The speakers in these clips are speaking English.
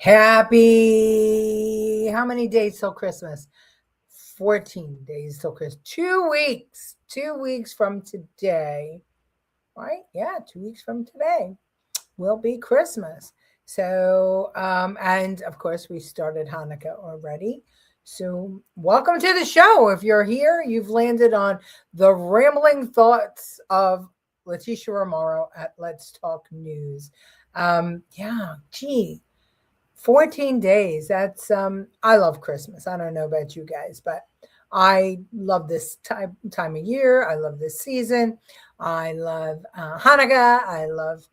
Happy, how many days till Christmas? 14 days till Christmas. 2 weeks. 2 weeks from today, right? Yeah, 2 weeks from today will be Christmas. So, and of course, we started Hanukkah already. So, welcome to the show. If you're here, you've landed on the rambling thoughts of Leticia Remauro at Let's Talk News. Yeah, gee, 14 days. That's I love Christmas. I don't know about you guys, but I love this time of year. I love this season. I love Hanukkah. I love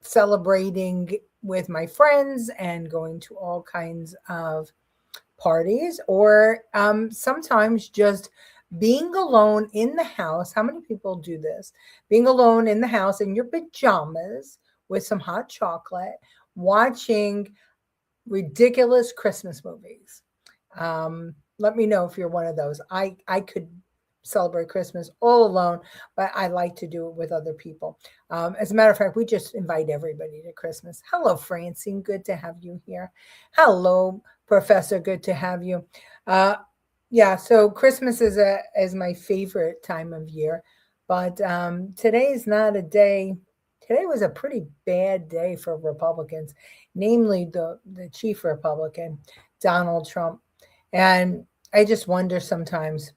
celebrating with my friends and going to all kinds of parties, or sometimes just being alone in the house. How many people do this? Being alone in the house in your pajamas with some hot chocolate, watching ridiculous Christmas movies. Let me know if you're one of those. I could celebrate Christmas all alone, but I like to do it with other people. As a matter of fact, we just invite everybody to Christmas. Hello, Francine. Good to have you here. Hello, Professor. Good to have you. Yeah, so Christmas is my favorite time of year, but today is not a day. Today was a pretty bad day for Republicans, namely the chief Republican, Donald Trump. And I just wonder sometimes,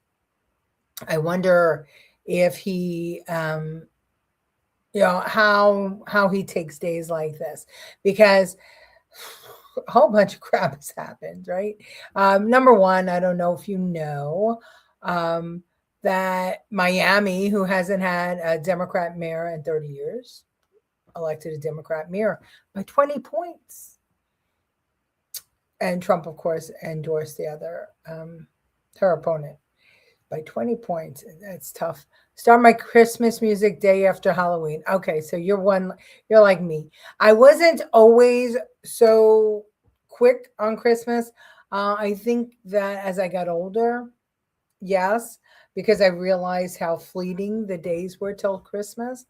I wonder if he, how he takes days like this, because a whole bunch of crap has happened, right? Number one, I don't know if you know, that Miami, who hasn't had a Democrat mayor in 30 years, elected a Democrat mayor by 20 points. And Trump, of course, endorsed the other, her opponent by 20 points. That's tough. Start my Christmas music day after Halloween. Okay, so you're like me. I wasn't always so quick on Christmas. I think that as I got older, yes, because I realized how fleeting the days were till Christmas.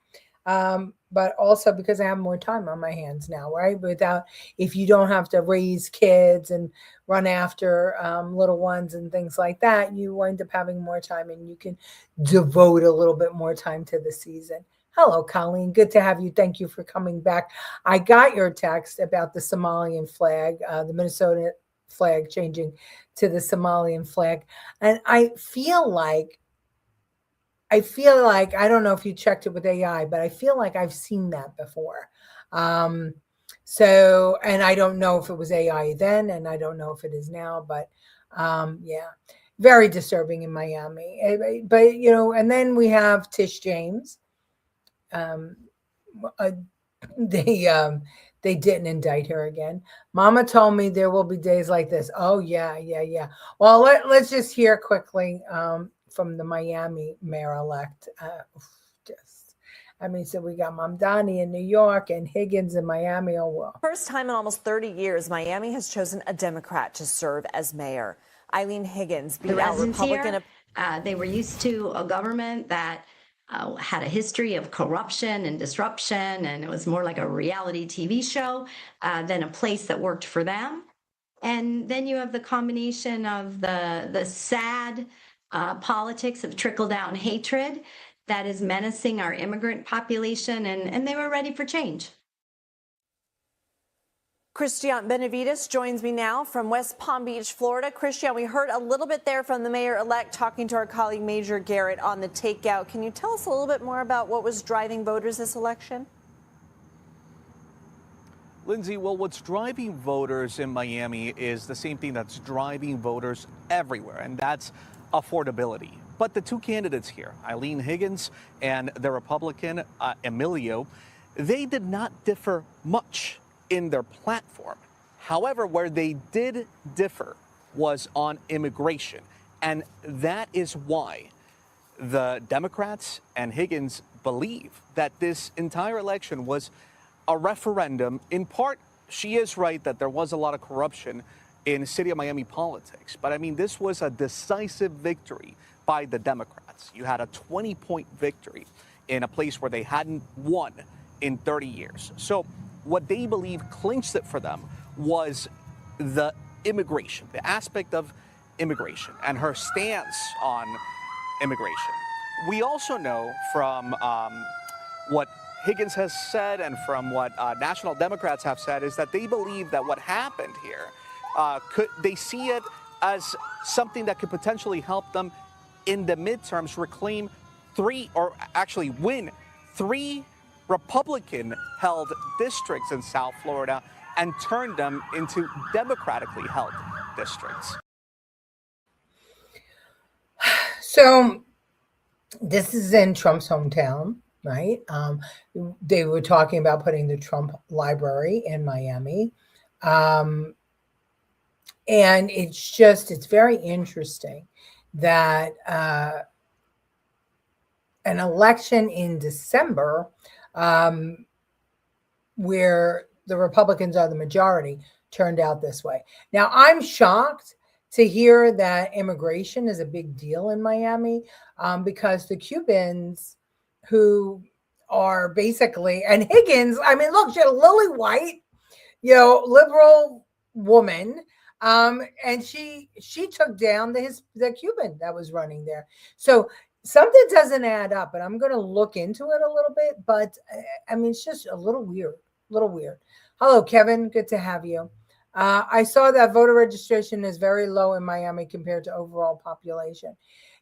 But also because I have more time on my hands now, right? If you don't have to raise kids and run after little ones and things like that, you wind up having more time and you can devote a little bit more time to the season. Hello, Colleen. Good to have you. Thank you for coming back. I got your text about the Somalian flag, the Minnesota flag changing to the Somalian flag. And I feel like, I don't know if you checked it with AI, but I feel like I've seen that before. So, and I don't know if it was AI then, and I don't know if it is now, but yeah, very disturbing in Miami. But, and then we have Tish James. They didn't indict her again. Mama told me there will be days like this. Oh, yeah. Well, let's just hear quickly from the Miami mayor-elect. So we got Mamdani in New York and Higgins in Miami. Oh, well. First time in almost 30 years, Miami has chosen a Democrat to serve as mayor. Eileen Higgins beat out Republican. They were used to a government that had a history of corruption and disruption, and it was more like a reality TV show than a place that worked for them. And then you have the combination of the sad politics of trickle-down hatred that is menacing our immigrant population, and they were ready for change. Christian Benavides joins me now from West Palm Beach, Florida. Christian, we heard a little bit there from the mayor-elect talking to our colleague Major Garrett on the takeout. Can you tell us a little bit more about what was driving voters this election? Lindsay, well, what's driving voters in Miami is the same thing that's driving voters everywhere, and that's affordability. But the two candidates here, Eileen Higgins and the Republican Emilio, they did not differ much in their platform. However, where they did differ was on immigration. And that is why the Democrats and Higgins believe that this entire election was a referendum. In part, she is right that there was a lot of corruption in city of Miami politics. But I mean, this was a decisive victory by the Democrats. You had a 20-point victory in a place where they hadn't won in 30 years. So what they believe clinched it for them was the immigration, the aspect of immigration and her stance on immigration. We also know from what Higgins has said and from what national Democrats have said is that they believe that what happened here, they see it as something that could potentially help them in the midterms reclaim win three Republican-held districts in South Florida and turn them into democratically held districts. So this is in Trump's hometown, right? They were talking about putting the Trump Library in Miami. And it's very interesting that an election in December, where the Republicans are the majority, turned out this way. Now, I'm shocked to hear that immigration is a big deal in Miami, because the Cubans who are basically, and Higgins, I mean, look, she's a lily white, liberal woman, and she took down the Cuban that was running there. So something doesn't add up, and I'm going to look into it a little bit, but I mean, it's just a little weird. Hello, Kevin. Good to have you. I saw that voter registration is very low in Miami compared to overall population.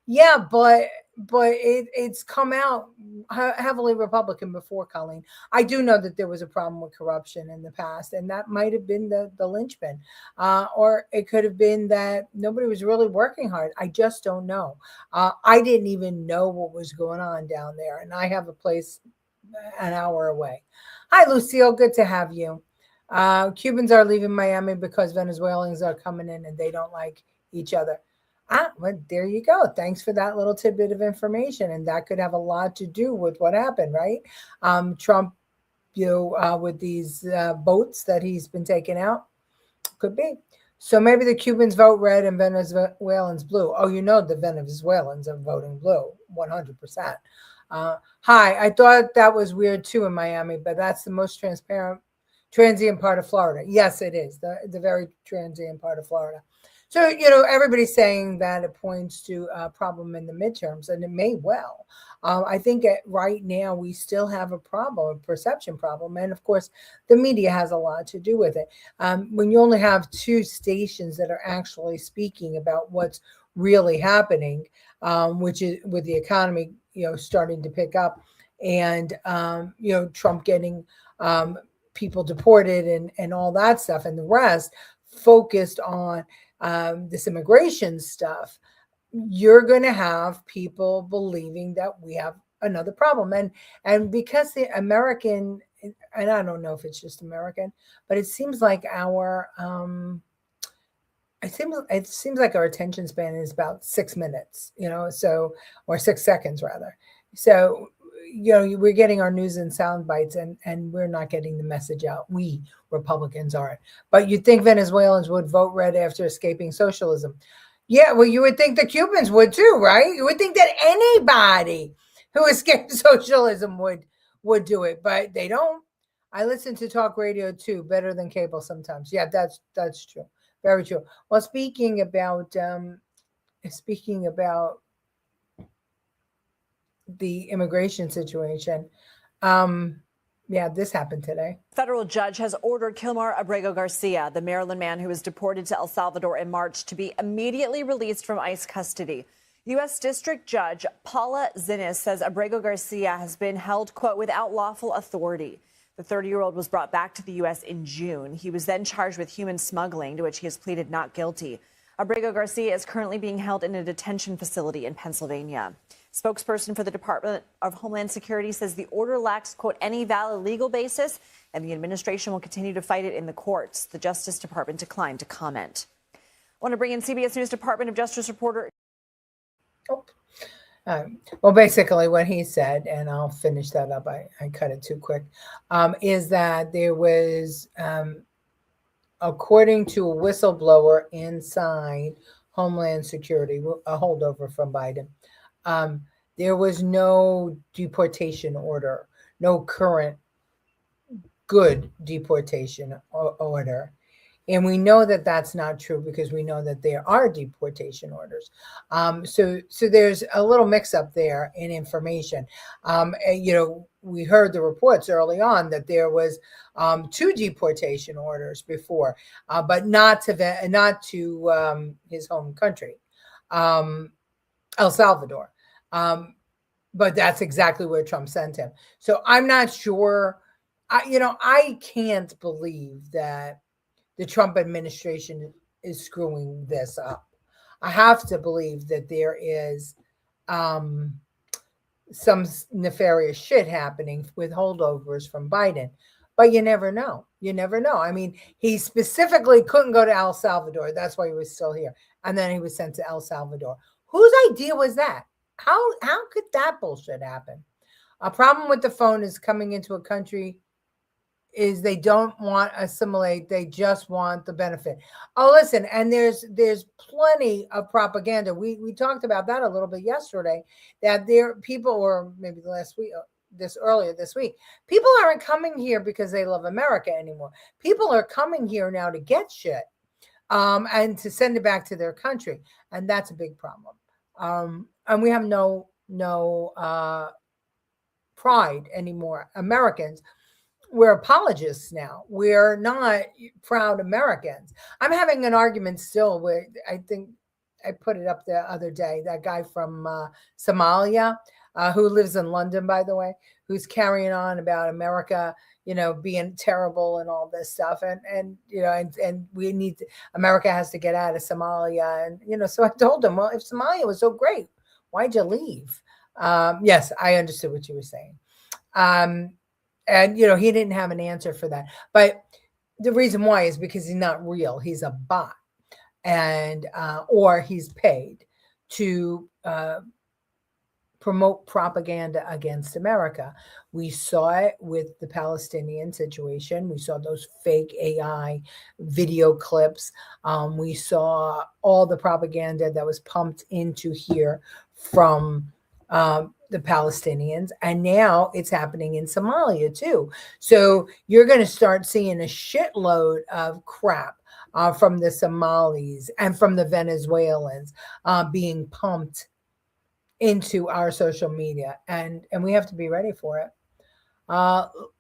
Yeah, but it's come out heavily Republican before, Colleen. I do know that there was a problem with corruption in the past, and that might have been the linchpin. Or it could have been that nobody was really working hard. I just don't know. I didn't even know what was going on down there, and I have a place an hour away. Hi, Lucille. Good to have you. Cubans are leaving Miami because Venezuelans are coming in and they don't like each other. Well, there you go. Thanks for that little tidbit of information. And that could have a lot to do with what happened, right? Trump, with these boats that he's been taking out. Could be. So maybe the Cubans vote red and Venezuelans blue. Oh, the Venezuelans are voting blue, 100%. Hi, I thought that was weird too in Miami, but that's the most transient part of Florida. Yes, it is the very transient part of Florida. So, everybody's saying that it points to a problem in the midterms, and it may well. I think right now we still have a perception problem. And of course, the media has a lot to do with it. When you only have two stations that are actually speaking about what's really happening, which is with the economy, starting to pick up, and, Trump getting people deported and all that stuff, and the rest focused on this immigration stuff, you're going to have people believing that we have another problem. And because the American, and I don't know if it's just American, but it seems like it seems like our attention span is about 6 minutes, or 6 seconds rather. So, we're getting our news in sound bites, and we're not getting the message out. We Republicans aren't. But you'd think Venezuelans would vote red after escaping socialism. Yeah, well, you would think the Cubans would too, right? You would think that anybody who escaped socialism would do it, but they don't. I listen to talk radio too, better than cable sometimes. Yeah, that's true. Very true. Well, speaking about the immigration situation, this happened today. Federal judge has ordered Kilmar Abrego Garcia, the Maryland man who was deported to El Salvador in March, to be immediately released from ICE custody. U.S. District Judge Paula Zinnes says Abrego Garcia has been held, quote, without lawful authority. The 30-year-old was brought back to the U.S. in June. He was then charged with human smuggling, to which he has pleaded not guilty. Abrego Garcia is currently being held in a detention facility in Pennsylvania. Spokesperson for the Department of Homeland Security says the order lacks, quote, any valid legal basis, and the administration will continue to fight it in the courts. The Justice Department declined to comment. I want to bring in CBS News Department of Justice reporter. Well, basically what he said, and I'll finish that up, I cut it too quick, is that there was, according to a whistleblower inside Homeland Security, a holdover from Biden, there was no deportation order, no current good deportation order. And we know that that's not true because we know that there are deportation orders. So there's a little mix up there in information. And, we heard the reports early on that there was 2 deportation orders before, but not to his home country, El Salvador. But that's exactly where Trump sent him. So I'm not sure. I can't believe that the Trump administration is screwing this up. I have to believe that there is some nefarious shit happening with holdovers from Biden. But you never know. You never know. I mean, he specifically couldn't go to El Salvador. That's why he was still here. And then he was sent to El Salvador. Whose idea was that? How could that bullshit happen? A problem with the phone is coming into a country is they don't want to assimilate. They just want the benefit. Oh, listen, and there's plenty of propaganda. We talked about that a little bit yesterday, that there people, or maybe earlier this week, people aren't coming here because they love America anymore. People are coming here now to get shit and to send it back to their country. And that's a big problem. And we have no pride anymore. Americans, we're apologists now. We're not proud Americans. I'm having an argument still with, I think I put it up the other day, that guy from Somalia, who lives in London, by the way, who's carrying on about America, being terrible and all this stuff. And we need to, America has to get out of Somalia. And, so I told him, well, if Somalia was so great, why'd you leave? Yes, I understood what you were saying. And, he didn't have an answer for that. But the reason why is because he's not real. He's a bot, and or he's paid to promote propaganda against America. We saw it with the Palestinian situation. We saw those fake AI video clips. We saw all the propaganda that was pumped into here from the Palestinians, and now it's happening in Somalia too. So you're going to start seeing a shitload of crap from the Somalis and from the Venezuelans being pumped into our social media, and we have to be ready for it.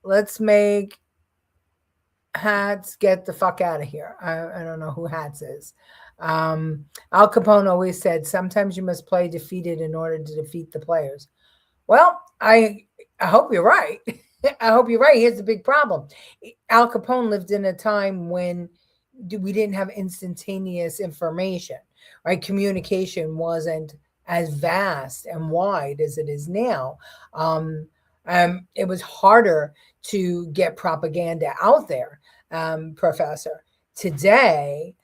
Let's make Hats get the fuck out of here. I don't know who Hats is. Al Capone always said, sometimes you must play defeated in order to defeat the players. Well, I hope you're right. I hope you're right. Here's the big problem. Al Capone lived in a time when we didn't have instantaneous information, right? Communication wasn't as vast and wide as it is now. It was harder to get propaganda out there, Professor. Today,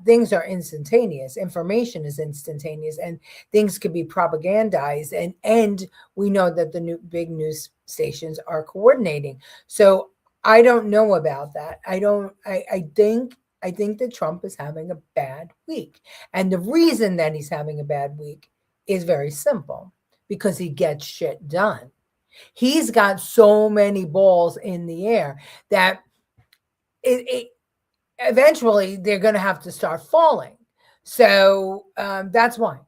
things are instantaneous. Information is instantaneous, and things could be propagandized. And we know that the big news stations are coordinating. So I don't know about that. I think that Trump is having a bad week. And the reason that he's having a bad week is very simple, because he gets shit done. He's got so many balls in the air that eventually they're going to have to start falling. So that's why.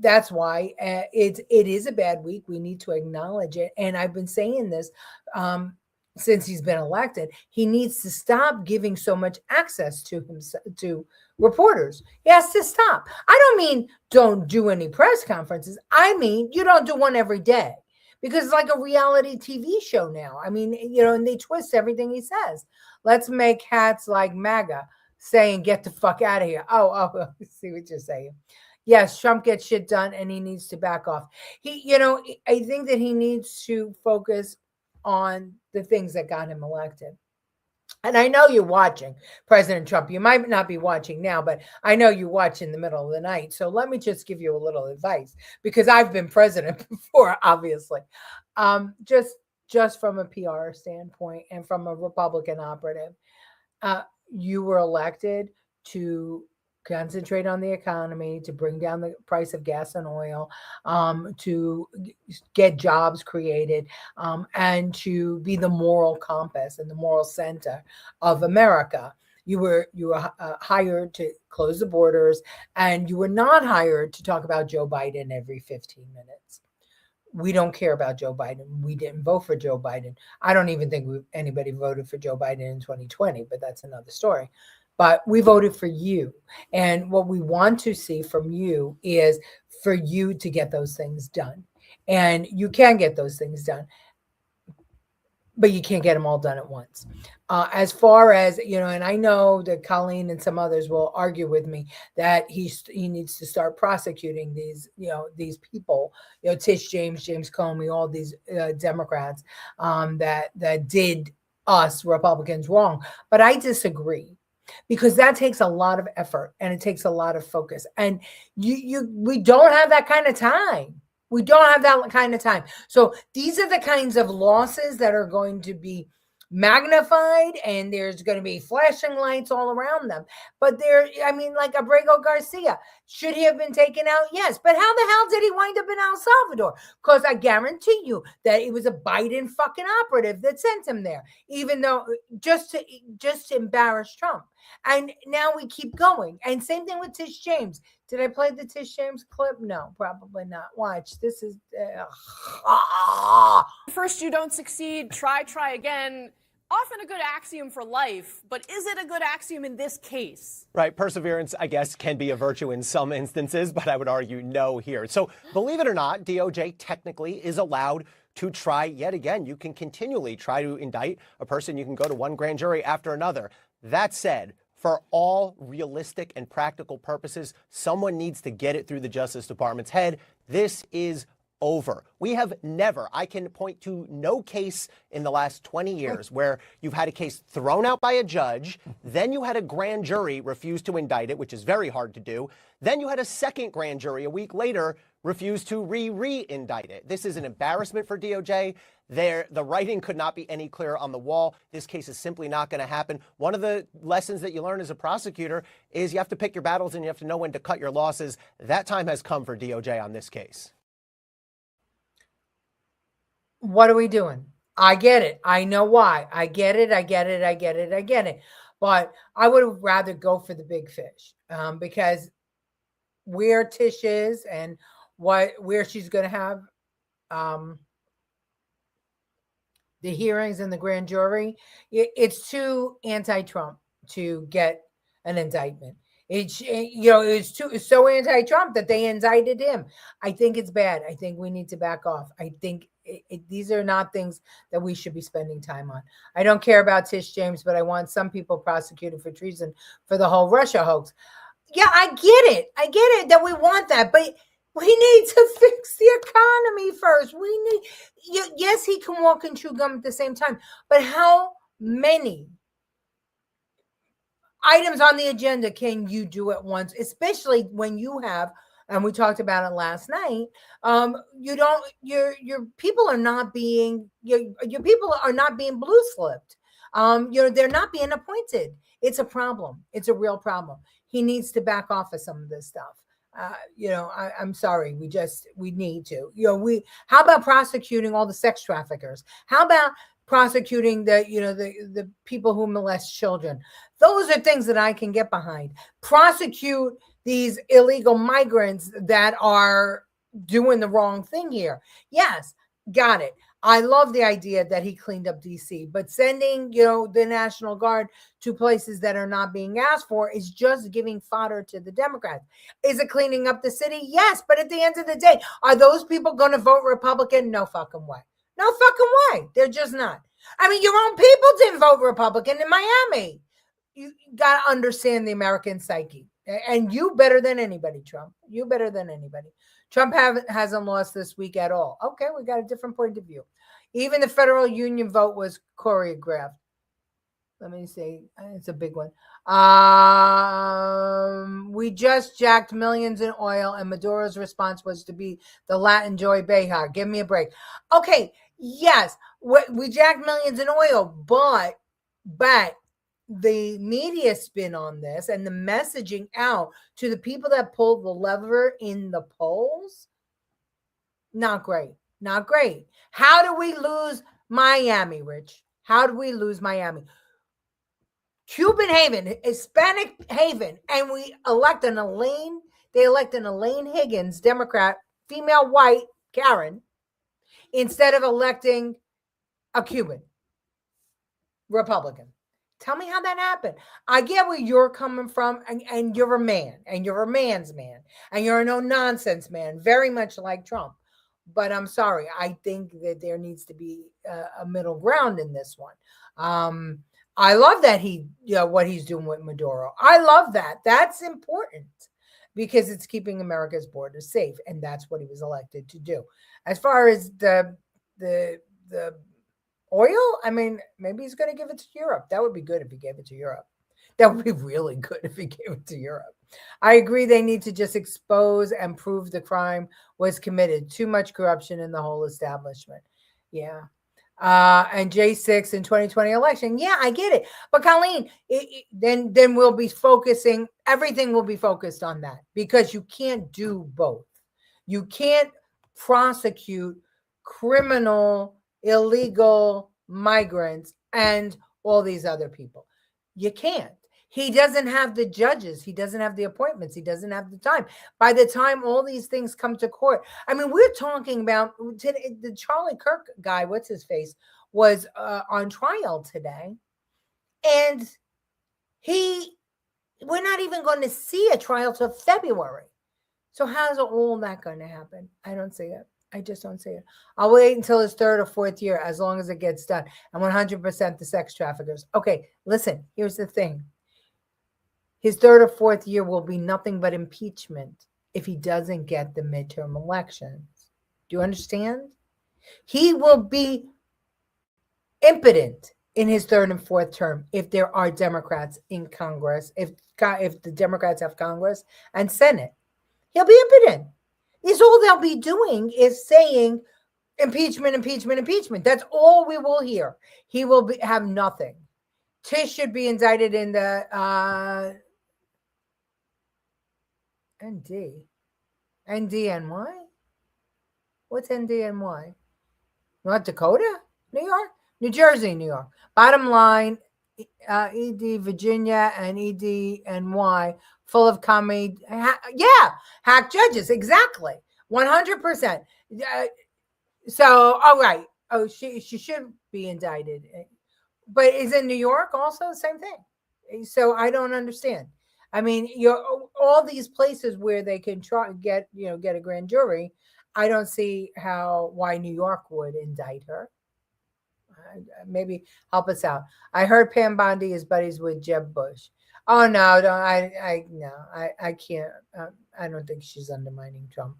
That's why it is a bad week. We need to acknowledge it. And I've been saying this since he's been elected. He needs to stop giving so much access to reporters. He has to stop. I don't mean don't do any press conferences. I mean you don't do one every day, because it's like a reality TV show now. I mean, and they twist everything he says. Let's make Hats like MAGA saying, get the fuck out of here. Oh, see what you're saying. Yes, Trump gets shit done and he needs to back off. I think that he needs to focus on the things that got him elected. And I know you're watching President Trump. You might not be watching now, but I know you watch in the middle of the night. So let me just give you a little advice, because I've been president before, obviously. Just from a PR standpoint and from a Republican operative, you were elected to concentrate on the economy, to bring down the price of gas and oil, to get jobs created, and to be the moral compass and the moral center of America. You were hired to close the borders, and you were not hired to talk about Joe Biden every 15 minutes. We don't care about Joe Biden. We didn't vote for Joe Biden. I don't even think anybody voted for Joe Biden in 2020, but that's another story. But we voted for you. And what we want to see from you is for you to get those things done. And you can get those things done, but you can't get them all done at once. As far as, and I know that Colleen and some others will argue with me that he needs to start prosecuting these people, Tish James, James Comey, all these Democrats that did us Republicans wrong. But I disagree, because that takes a lot of effort and it takes a lot of focus. And we don't have that kind of time. We don't have that kind of time. So these are the kinds of losses that are going to be magnified, and there's going to be flashing lights all around them. But like Abrego Garcia, should he have been taken out? Yes. But how the hell did he wind up in El Salvador? Because I guarantee you that it was a Biden fucking operative that sent him there, even though just to embarrass Trump. And now we keep going. And same thing with Tish James. Did I play the Tish James clip? No, probably not. Watch. This is... First you don't succeed, try again. Often a good axiom for life, but is it a good axiom in this case? Right. Perseverance, I guess, can be a virtue in some instances, but I would argue no here. So believe it or not, DOJ technically is allowed to try yet again. You can continually try to indict a person. You can go to one grand jury after another. That said, for all realistic and practical purposes, someone needs to get it through the Justice Department's head. This is over. We have never, I can point to no case in the last 20 years where you've had a case thrown out by a judge, then you had a grand jury refuse to indict it, which is very hard to do. Then you had a second grand jury a week later refuse to re-indict it. This is an embarrassment for DOJ. The writing could not be any clearer on the wall. This case is simply not going to happen. One of the lessons that you learn as a prosecutor is you have to pick your battles and you have to know when to cut your losses. That time has come for DOJ on this case. What are we doing? I get it. I know why. I get it. But I would rather go for the big fish, because where Tish is and where she's going to have the hearings in the grand jury, it's too anti-Trump to get an indictment. It's so anti-Trump that they indicted him. I think it's bad. I think we need to back off. I think these are not things that we should be spending time on. I don't care about Tish James, but I want some people prosecuted for treason for the whole Russia hoax. Yeah, I get it. I get it that we want that, but we need to fix the economy first. Yes, he can walk and chew gum at the same time, but how many items on the agenda can you do at once, especially when you have, and we talked about it last night, your people are not being, your people are not being blue slipped. They're not being appointed. It's a problem. It's a real problem. He needs to back off of some of this stuff. I'm sorry. We need to, how about prosecuting all the sex traffickers? How about prosecuting the people who molest children? Those are things that I can get behind. Prosecute these illegal migrants that are doing the wrong thing here. Yes, got it. I love the idea that he cleaned up DC, but sending, the National Guard to places that are not being asked for is just giving fodder to the Democrats. Is it cleaning up the city? Yes, but at the end of the day, are those people going to vote Republican? No fucking way. No fucking way. They're just not. I mean, your own people didn't vote Republican in Miami. You got to understand the American psyche. And you better than anybody, Trump. You better than anybody. Trump hasn't lost this week at all. Okay, we got a different point of view. Even the federal union vote was choreographed. Let me see. It's a big one. We just jacked millions in oil, and Maduro's response was to be the Latin Joy Behar. Give me a break. Okay, yes, we jacked millions in oil, but the media spin on this and the messaging out to the people that pulled the lever in the polls, not great. Not great. How do we lose Miami, Rich? How do we lose Miami? Cuban haven, Hispanic haven, and they elect an Elaine Higgins, Democrat, female white Karen, instead of electing a Cuban Republican. Tell me how that happened. I get where you're coming from, and you're a man, and you're a man's man, and you're a no-nonsense man, very much like Trump. But I'm sorry, I think that there needs to be a middle ground in this one. I love that what he's doing with Maduro. I love that. That's important because it's keeping America's borders safe, and that's what he was elected to do. As far as the oil, I mean, maybe he's going to give it to Europe. That would be good if he gave it to Europe. That would be really good if he gave it to Europe. I agree they need to just expose and prove the crime was committed. Too much corruption in the whole establishment. Yeah. And J6 in 2020 election. Yeah, I get it. But Colleen, then we'll be focusing, everything will be focused on that because you can't do both. You can't prosecute criminal, illegal migrants and all these other people. You can't. He doesn't have the judges. He doesn't have the appointments. He doesn't have the time. By the time all these things come to court, I mean, we're talking about the Charlie Kirk guy, what's his face, was on trial today. And we're not even going to see a trial till February. So how's all that going to happen? I don't see it. I just don't see it. I'll wait until his third or fourth year, as long as it gets done. And 100% the sex traffickers. Okay, listen, here's the thing. His third or fourth year will be nothing but impeachment if he doesn't get the midterm elections. Do you understand? He will be impotent in his third and fourth term if there are Democrats in Congress, if the Democrats have Congress and Senate. He'll be impotent. Is all they'll be doing is saying impeachment, impeachment, impeachment. That's all we will hear. He will have nothing. Tish should be indicted in the NDNY? What's NDNY? North Dakota? New York? New Jersey, New York. Bottom line, ED Virginia and EDNY full of comedy. Hack judges. Exactly. 100%. So, all right. Oh, she should be indicted. But is in New York also the same thing? So I don't understand. I mean, all these places where they can get a grand jury. I don't see why New York would indict her. Maybe help us out. I heard Pam Bondi is buddies with Jeb Bush. Oh no, I can't. I don't think she's undermining Trump.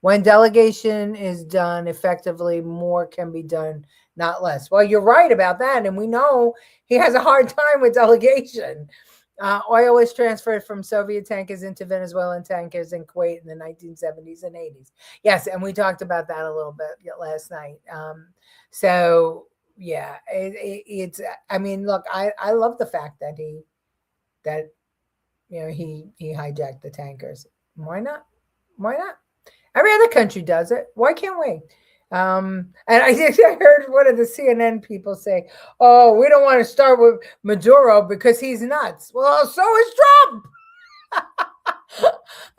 When delegation is done effectively, more can be done, not less. Well, you're right about that, and we know he has a hard time with delegation. Oil was transferred from Soviet tankers into Venezuelan tankers in Kuwait in the 1970s and 80s. Yes, and we talked about that a little bit last night. So yeah, it's. I mean, look, I love the fact that he hijacked the tankers. Why not? Why not? Every other country does it. Why can't we? And I heard one of the CNN people say, "Oh, we don't want to start with Maduro because he's nuts." Well, so is Trump. I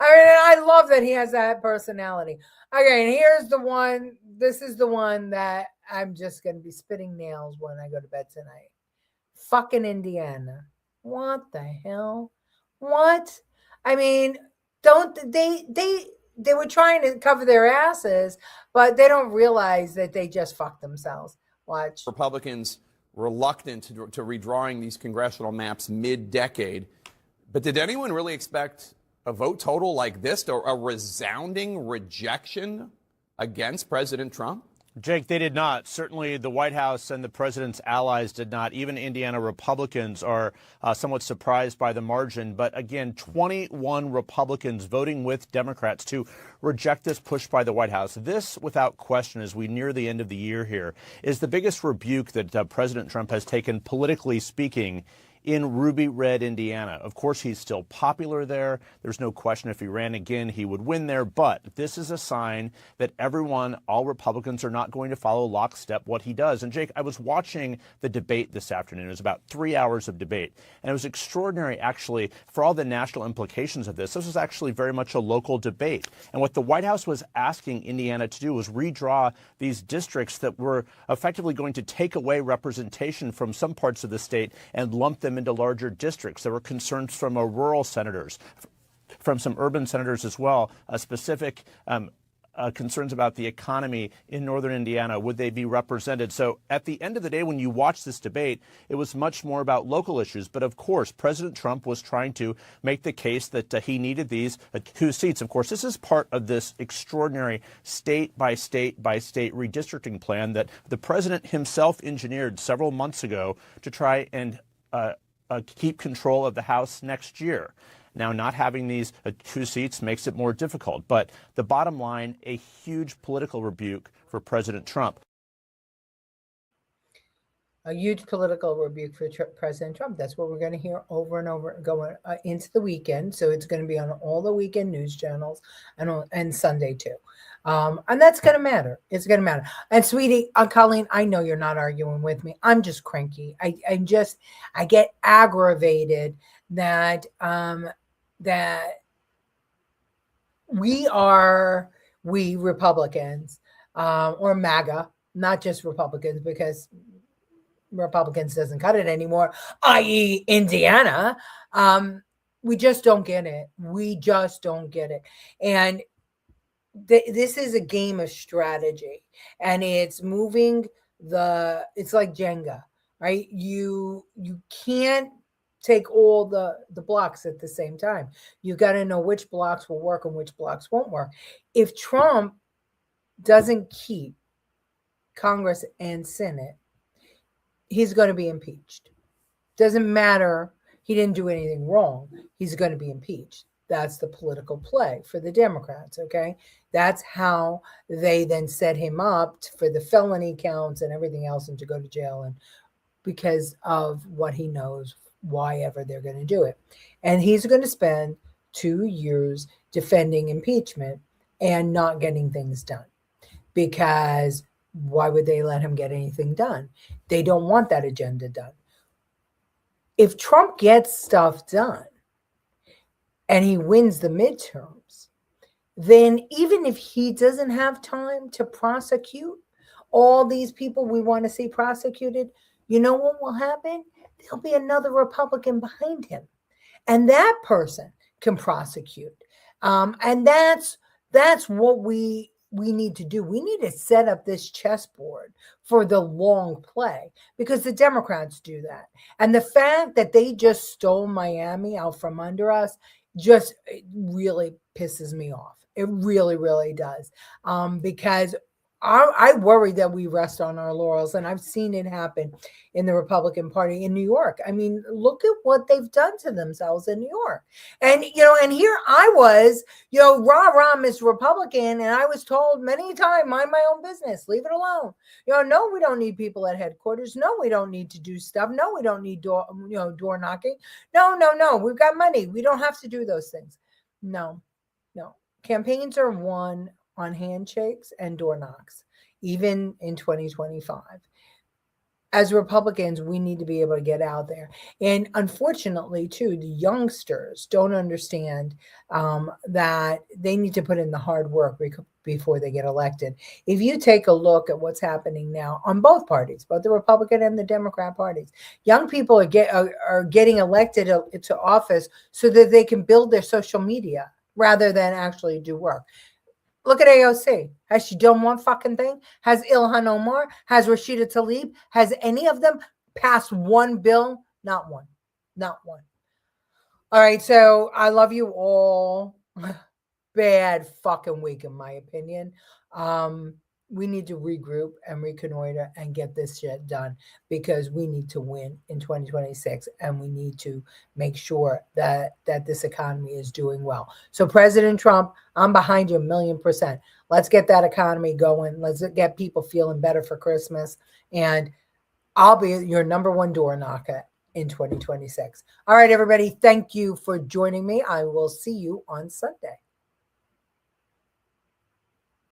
mean, I love that he has that personality. Okay, and here's the one. This is the one that I'm just going to be spitting nails when I go to bed tonight. Fucking Indiana. What the hell? What? I mean, don't they were trying to cover their asses, but they don't realize that they just fucked themselves. Watch. Republicans reluctant to redrawing these congressional maps mid-decade. But did anyone really expect a vote total like this, or a resounding rejection against President Trump? Jake, they did not. Certainly the White House and the president's allies did not. Even Indiana Republicans are somewhat surprised by the margin. But again, 21 Republicans voting with Democrats to reject this push by the White House. This, without question, as we near the end of the year here, is the biggest rebuke that President Trump has taken, politically speaking, in ruby red Indiana. Of course, he's still popular there. There's no question if he ran again, he would win there. But this is a sign that everyone, all Republicans, are not going to follow lockstep what he does. And Jake, I was watching the debate this afternoon. It was about 3 hours of debate. And it was extraordinary, actually, for all the national implications of this. This was actually very much a local debate. And what the White House was asking Indiana to do was redraw these districts that were effectively going to take away representation from some parts of the state and lump them into larger districts. There were concerns from rural senators, from some urban senators as well, specific concerns about the economy in northern Indiana. Would they be represented? So at the end of the day, when you watch this debate, it was much more about local issues. But of course, President Trump was trying to make the case that he needed these 2 seats. Of course, this is part of this extraordinary state by state by state redistricting plan that the president himself engineered several months ago to try and keep control of the House next year. Now, not having these 2 seats makes it more difficult. But the bottom line, a huge political rebuke for President Trump. A huge political rebuke for President Trump. That's what we're going to hear over and over going into the weekend. So it's going to be on all the weekend news channels and Sunday too. And that's going to matter. It's going to matter. And sweetie, Colleen, I know you're not arguing with me. I'm just cranky. I get aggravated that we Republicans, or MAGA, not just Republicans, because Republicans doesn't cut it anymore, i.e. Indiana. We just don't get it. We just don't get it. And this is a game of strategy, and it's moving it's like Jenga, right? You can't take all the blocks at the same time. You got to know which blocks will work and which blocks won't work. If Trump doesn't keep Congress and Senate, he's going to be impeached. Doesn't matter. He didn't do anything wrong. He's going to be impeached. That's the political play for the Democrats, okay? That's how they then set him up for the felony counts and everything else and to go to jail, and because of what he knows, why ever they're going to do it. And he's going to spend 2 years defending impeachment and not getting things done. Because why would they let him get anything done? They don't want that agenda done. If Trump gets stuff done and he wins the midterms, then even if he doesn't have time to prosecute all these people we want to see prosecuted, you know what will happen? There'll be another Republican behind him, and that person can prosecute. And that's what we need to do. We need to set up this chessboard for the long play, because the Democrats do that. And the fact that they just stole Miami out from under us just really pisses me off. It really, really does. Because I worry that we rest on our laurels, and I've seen it happen in the Republican Party in New York. I mean, look at what they've done to themselves in New York. And, and here I was, rah, Miss Republican, and I was told many times, mind my own business, leave it alone. No, we don't need people at headquarters. No, we don't need to do stuff. No, we don't need door knocking. No, we've got money. We don't have to do those things. No. Campaigns are won on handshakes and door knocks, even in 2025. As Republicans, we need to be able to get out there. And unfortunately, too, the youngsters don't understand that they need to put in the hard work before they get elected. If you take a look at what's happening now on both parties, both the Republican and the Democrat parties, young people are getting elected to office so that they can build their social media rather than actually do work. Look at AOC. Has she done one fucking thing? Has Ilhan Omar? Has Rashida Tlaib? Has any of them passed one bill? Not one. Not one. All right, so I love you all. Bad fucking week, in my opinion. We need to regroup and reconnoiter and get this shit done, because we need to win in 2026, and we need to make sure that this economy is doing well. So President Trump, I'm behind you 1,000,000%. Let's get that economy going. Let's get people feeling better for Christmas. And I'll be your number one door knocker in 2026. All right, everybody. Thank you for joining me. I will see you on Sunday.